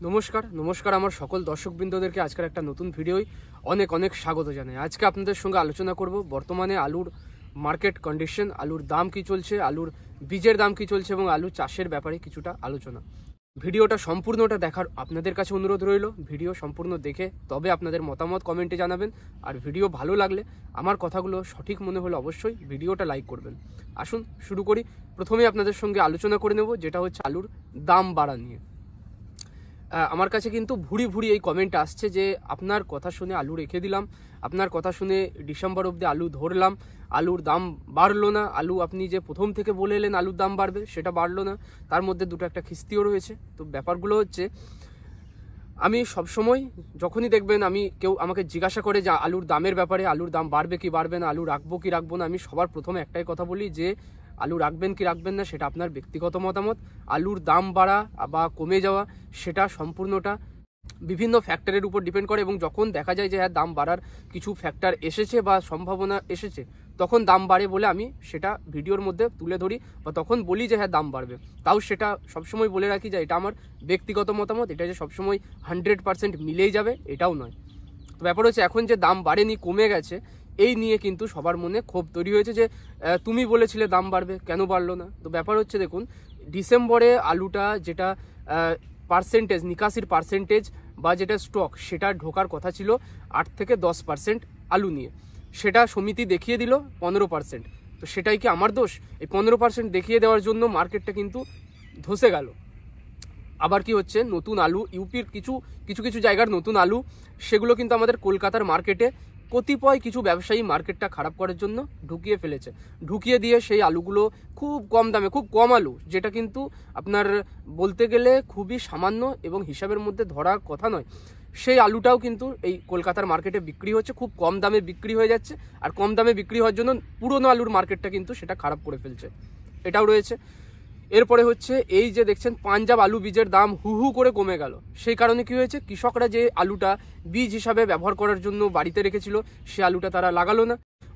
নমস্কার নমস্কার আমার সকল দর্শকবৃন্দদেরকে আজকের একটা নতুন ভিডিওয় অনেক অনেক স্বাগত জানাই। আজকে আপনাদের সঙ্গে আলোচনা করব বর্তমানে আলুর মার্কেট কন্ডিশন, আলুর দাম কি চলছে, আলুর বীজের দাম কি চলছে এবং আলু চাষের ব্যাপারে কিছুটা আলোচনা। ভিডিওটা সম্পূর্ণটা দেখার আপনাদের কাছে অনুরোধ রইল। ভিডিও সম্পূর্ণ দেখে তবে আপনাদের মতামত কমেন্টে জানাবেন। আর ভিডিও ভালো লাগলে, আমার কথাগুলো সঠিক মনে হলে অবশ্যই ভিডিওটা লাইক করবেন। আসুন শুরু করি। প্রথমেই আপনাদের সঙ্গে আলোচনা করে নেব যেটা হচ্ছে আলুর দাম বাড়া নিয়ে। আমার কাছে কিন্তু ভুরি ভুরি এই কমেন্ট আসছে যে আপনার কথা শুনে আলু রেখে দিলাম, আপনার কথা শুনে ডিসেম্বর অবধি আলু ধরলাম, আলুর দাম বাড়লো না। আলু আপনি যে প্রথম থেকে বলে এলেন আলুর দাম বাড়বে, সেটা বাড়লো না। তার মধ্যে দুটো একটা খিস্তিও রয়েছে। তো ব্যাপারগুলো হচ্ছে, আমি সবসময় যখনই দেখবেন কেউ আমাকে জিজ্ঞাসা করে যে আলুর দামের ব্যাপারে, আলুর দাম বাড়বে কি বাড়বে না, আলু রাখবো কি রাখবো না, আমি সবার প্রথমে একটাই কথা বলি যে আলু রাখবেন কি রাখবেন না সেটা আপনার ব্যক্তিগত মতামত। আলুর দাম বাড়া বা কমে যাওয়া সেটা সম্পূর্ণটা বিভিন্ন ফ্যাক্টরের উপর ডিপেন্ড করে, এবং যখন দেখা যায় যে হ্যাঁ দাম বাড়ার কিছু ফ্যাক্টর এসেছে বা সম্ভাবনা এসেছে, তখন দাম বাড়ে বলে আমি সেটা ভিডিওর মধ্যে তুলে ধরি বা তখন বলি যে হ্যাঁ দাম বাড়বে। তাও সেটা সবসময় বলে রাখি যে এটা আমার ব্যক্তিগত মতামত, এটা যে সবসময় 100% মিলেই যাবে এটাও নয়। তো ব্যাপার হচ্ছে, এখন যে দাম বাড়েনি কমে গেছে, এই নিয়ে কিন্তু সবার মনে ক্ষোভ তৈরি হয়েছে যে তুমি বলেছিলে দাম বাড়বে, কেন বাড়লো না। তো ব্যাপার হচ্ছে, দেখুন ডিসেম্বরে আলুটা যেটা পার্সেন্টেজ, নিকাশির পার্সেন্টেজ বা যেটা স্টক, সেটা ঢোকার কথা ছিল 8 থেকে 10% আলু নিয়ে, সেটা সমিতি দেখিয়ে দিল 15%। তো সেটাই কি আমার দোষ? এই 15% দেখিয়ে দেওয়ার জন্য মার্কেটটা কিন্তু ধসে গেল। আবার কি হচ্ছে, নতুন আলু ইউপির কিছু কিছু জায়গার নতুন আলু, সেগুলো কিন্তু আমাদের কলকাতার মার্কেটে কতিপয় কিছু ব্যবসায়ী মার্কেটটা খারাপ করার জন্য ঢুকিয়ে দিয়ে সেই আলুগুলো খুব কম দামে, খুব কম আলু, যেটা কিন্তু আপনার বলতে গেলে খুবই সামান্য এবং হিসাবের মধ্যে ধরার কথা নয়, সেই আলুটাও কিন্তু এই কলকাতার মার্কেটে বিক্রি হচ্ছে, খুব কম দামে বিক্রি হয়ে যাচ্ছে। আর কম দামে বিক্রি হওয়ার জন্য পুরনো আলুর মার্কেটটা কিন্তু সেটা খারাপ করে ফেলছে, এটাও রয়েছে। এরপরে হচ্ছে, এই যে দেখছেন পাঞ্জাব আলু বীজের দাম হু হু করে কমে গেল। সেই কারণে কি হয়েছে, কৃষকরা যে আলুটা বীজ হিসাবে ব্যবহার করার জন্য বাড়িতে রেখেছিল, সে আলুটা তারা লাগালো না।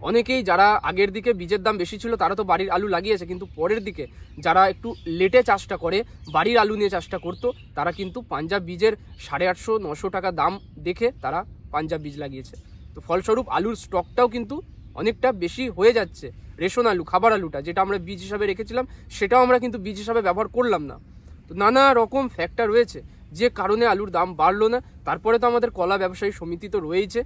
অনেকেই যারা আগের দিকে বীজের দাম বেশি ছিল তারা তো বাড়ির আলু লাগিয়েছে, কিন্তু পরের দিকে যারা একটু লেটে চাষটা করে, বাড়ির আলু নিয়ে চাষটা করতো, তারা কিন্তু পাঞ্জাব বীজের 850-900 টাকা দাম দেখে তারা পাঞ্জাব বীজ লাগিয়েছে। তো ফলস্বরূপ আলুর স্টকটাও কিন্তু অনেকটা বেশি হয়ে যাচ্ছে। রেশন আলু, খাবার আলুটা যেটা আমরা বীজ হিসাবে রেখেছিলাম, সেটাও আমরা কিন্তু বীজ হিসাবে ব্যবহার করলাম না। তো নানা রকম ফ্যাক্টর রয়েছে যে কারণে আলুর দাম বাড়লো না। তারপরে তো আমাদের কলা ব্যবসায়ী সমিতি তো রয়েছে,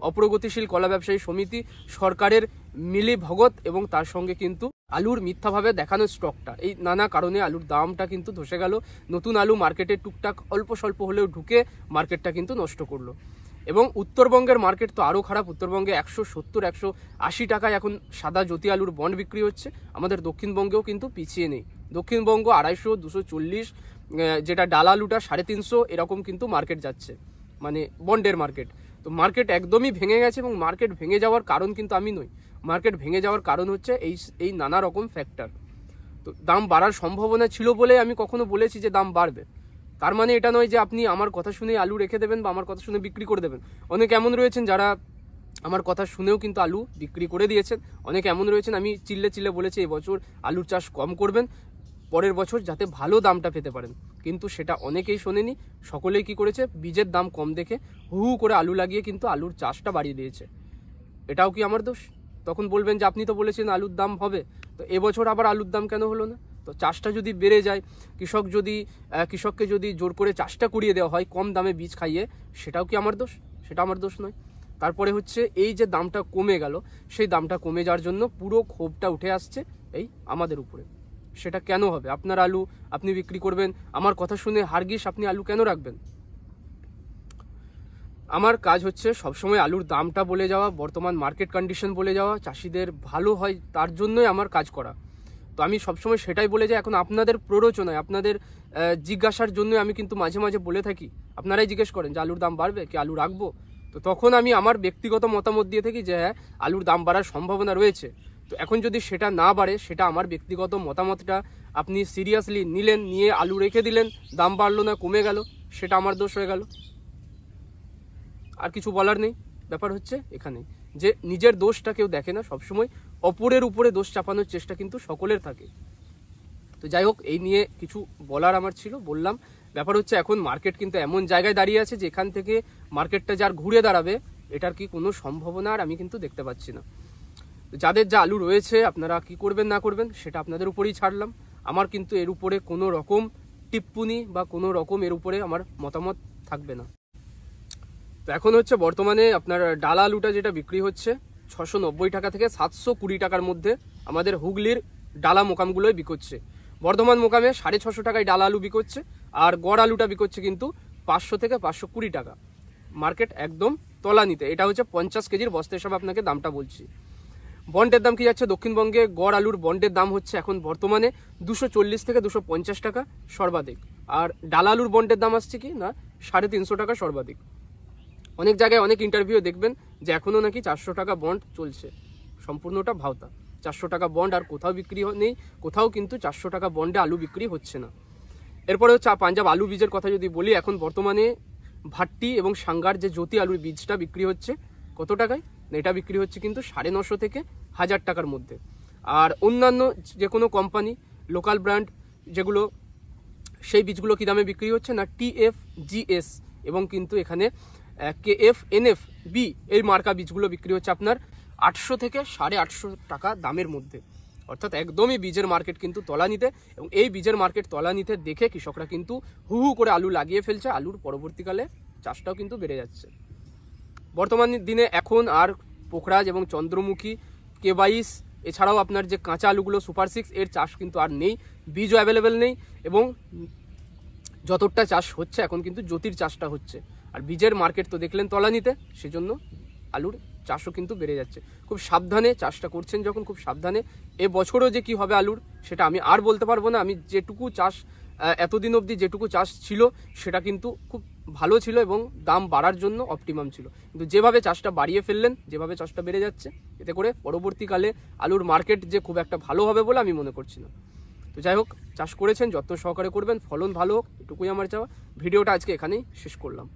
অপ্রগতিশীল কলা ব্যবসায়ী সমিতি, সরকারের মিলিভগত, এবং তার সঙ্গে কিন্তু আলুর মিথ্যাভাবে দেখানো স্টকটা, এই নানা কারণে আলুর দামটা কিন্তু ধসে গেল। নতুন আলু মার্কেটে টুকটাক অল্প স্বল্প হলেও ঢুকে মার্কেটটা কিন্তু নষ্ট করলো। এবং উত্তরবঙ্গের মার্কেট তো আরও খারাপ। উত্তরবঙ্গে 170-180 টাকায় এখন সাদা জ্যোতি আলুর বন্ড বিক্রি হচ্ছে। আমাদের দক্ষিণবঙ্গেও কিন্তু পিছিয়ে নেই। দক্ষিণবঙ্গ 250-240, যেটা ডাল আলুটা 350, এরকম কিন্তু মার্কেট যাচ্ছে, মানে বন্ডের মার্কেট। তো মার্কেট একদমই ভেঙে গেছে, এবং মার্কেট ভেঙে যাওয়ার কারণ কিন্তু আমি নই। মার্কেট ভেঙে যাওয়ার কারণ হচ্ছে এই নানা রকম ফ্যাক্টর। তো দাম বাড়ার সম্ভাবনা ছিল বলে আমি কখনো বলেছি যে দাম বাড়বে। তার মানে এটা নয় যে আপনি আমার কথা শুনে আলু রেখে দেবেন বা আমার কথা শুনে বিক্রি করে দেবেন। অনেক এমন রয়েছেন যারা আমার কথা শুনেও কিন্তু আলু বিক্রি করে দিয়েছেন। অনেক এমন রয়েছেন, আমি চিল্লে বলেছি এবছর আলুর চাষ কম করবেন, পরের বছর যাতে ভালো দামটা পেতে পারেন, কিন্তু সেটা অনেকেই শোনেনি। সকলেই কি করেছে, বীজের দাম কম দেখে হু হু করে আলু লাগিয়ে কিন্তু আলুর চাষটা বাড়িয়ে দিয়েছে। এটাও কি আমার দোষ? তখন বলবেন যে আপনি তো বলেছেন আলুর দাম হবে, তো এবছর আবার আলুর দাম কেন হলো না? তো চাষটা যদি বেড়ে যায়, কৃষককে যদি জোর করে চাষটা করিয়ে দেওয়া হয় কম দামে বীজ খাইয়ে, সেটাও কি আমার দোষ? সেটা আমার দোষ নয়। তারপরে হচ্ছে, এই যে দামটা কমে গেল, সেই দামটা কমে যাওয়ার জন্য পুরো ক্ষোভটা উঠে আসছে এই আমাদের উপরে। সেটা কেন হবে? আপনার আলু আপনি বিক্রি করবেন, আমার কথা শুনে হারগিস আপনি আলু কেন রাখবেন? আমার কাজ হচ্ছে সবসময় আলুর দামটা বলে যাওয়া, বর্তমান মার্কেট কন্ডিশন বলে যাওয়া, চাষিদের ভালো হয় তার জন্যই আমার কাজ করা। তো আমি সবসময় সেটাই বলে যাই। এখন আপনাদের প্ররোচনায়, আপনাদের জিজ্ঞাসার জন্য আমি কিন্তু মাঝে মাঝে বলে থাকি, আপনারাই জিজ্ঞেস করেন যে আলুর দাম বাড়বে কি, আলু রাখবো। তো তখন আমি আমার ব্যক্তিগত মতামত দিয়ে থাকি যে হ্যাঁ আলুর দাম বাড়ার সম্ভাবনা রয়েছে। তো এখন যদি সেটা না বাড়ে, সেটা আমার ব্যক্তিগত মতামতটা আপনি সিরিয়াসলি নিয়ে আলু রেখে দিলেন, দাম বাড়লো না, কমে গেল, সেটা আমার দোষ হয়ে গেল। আর কিছু বলার নেই। ব্যাপার হচ্ছে এখানে যে নিজের দোষটা কেউ দেখে না, সবসময় অপরের উপরে দোষ চাপানোর চেষ্টা কিন্তু সকলের থাকে। তো যাই হোক, এই নিয়ে কিছু বলার আমার ছিল, বললাম। ব্যাপার হচ্ছে এখন মার্কেট কিন্তু এমন জায়গায় দাঁড়িয়ে আছে যে এখান থেকে মার্কেটটা যার ঘুরে দাঁড়াবে এটার কি কোনো সম্ভাবনা আর আমি কিন্তু দেখতে পাচ্ছি না। যাদের যা আলু রয়েছে আপনারা কি করবেন না করবেন সেটা আপনাদের উপরেই ছাড়লাম। আমার কিন্তু এর উপরে কোনো রকম টিপ্পনি বা কোনো রকম এর উপরে আমার মতামত থাকবে না। তো এখন হচ্ছে বর্তমানে আপনার ডালা আলুটা যেটা বিক্রি হচ্ছে 690 টাকা থেকে 720 টাকার মধ্যে আমাদের হুগলির ডালা মোকামগুলোই বিকোচ্ছে। বর্ধমান মোকামে 650 টাকায় ডালা আলু বিকোচ্ছে, আর গড় আলুটা বিকোচ্ছে কিন্তু 500 থেকে 520 টাকা। মার্কেট একদম তলানিতে। এটা হচ্ছে 50 কেজির বস্তা হিসাবে আপনাকে দামটা বলছি। বন্ডের দাম কি যাচ্ছে? দক্ষিণবঙ্গে গড় আলুর বন্ডের দাম হচ্ছে এখন বর্তমানে 240 থেকে 250 টাকা সর্বাধিক, আর ডালা আলুর বন্ডের দাম আসছে কি না 350 টাকা সর্বাধিক। অনেক জায়গায় অনেক ইন্টারভিউ দেখবেন যে এখনো নাকি 400 টাকা বন্ড চলছে, সম্পূর্ণটা ভাওতা। 400 টাকা বন্ড আর কোথাও বিক্রি নেই, কোথাও কিন্তু 400 টাকা বন্ডে আলু বিক্রি হচ্ছে না। এরপরে হচ্ছে পাঞ্জাব আলু বীজের কথা যদি বলি, এখন বর্তমানে ভাট্টি এবং সাঙ্গার যে জ্যোতি আলুর বীজটা বিক্রি হচ্ছে কত টাকায়? এটা বিক্রি হচ্ছে কিন্তু 950 থেকে 1000 টাকার মধ্যে। আর অন্যান্য যে কোনো কোম্পানি লোকাল ব্র্যান্ড যেগুলো, সেই বীজগুলো কী দামে বিক্রি হচ্ছে না TFGS এবং কিন্তু এখানে KFNFB এই মার্কা বীজগুলো বিক্রি হচ্ছে আপনার 800 থেকে 850 টাকা দামের মধ্যে। অর্থাৎ একদমই বীজের মার্কেট কিন্তু তলানিতে, এবং এই বীজের মার্কেট তলানিতে দেখে কৃষকরা কিন্তু হু হু করে আলু লাগিয়ে ফেলছে। আলুর পরবর্তীকালে চাষটাও কিন্তু বেড়ে যাচ্ছে। বর্তমান দিনে এখন আর পোখরাজ এবং চন্দ্রমুখী K22 এছাড়াও আপনার যে কাঁচা আলুগুলো সুপার 6 এর চাষ কিন্তু আর নেই, বীজও অ্যাভেলেবেল নেই, এবং যতটা চাষ হচ্ছে এখন কিন্তু জ্যোতির চাষটা হচ্ছে। আর বীজের মার্কেট তো দেখলেন তলানিতে, সেজন্য আলুর চাষও কিন্তু বেড়ে যাচ্ছে। খুব সাবধানে চাষটা করছেন যখন, খুব সাবধানে। এবছরও যে কি হবে আলুর সেটা আমি আর বলতে পারবো না। আমি যেটুকু চাষ এতদিন অবধি যেটুকু চাষ ছিল সেটা কিন্তু খুব ভালো ছিল এবং দাম বাড়ার জন্য অপটিমাম ছিল, কিন্তু যেভাবে চাষটা বাড়িয়ে ফেললেন, যেভাবে চাষটা বেড়ে যাচ্ছে, এতে করে পরবর্তীকালে আলুর মার্কেট যে খুব একটা ভালো হবে বলে আমি মনে করছি না। তো যাই হোক, চাষ করেছেন যত্ন সহকারে করবেন, ফলন ভালো হোক, এটুকুই আমার চাওয়া। ভিডিওটা আজকে এখানেই শেষ করলাম।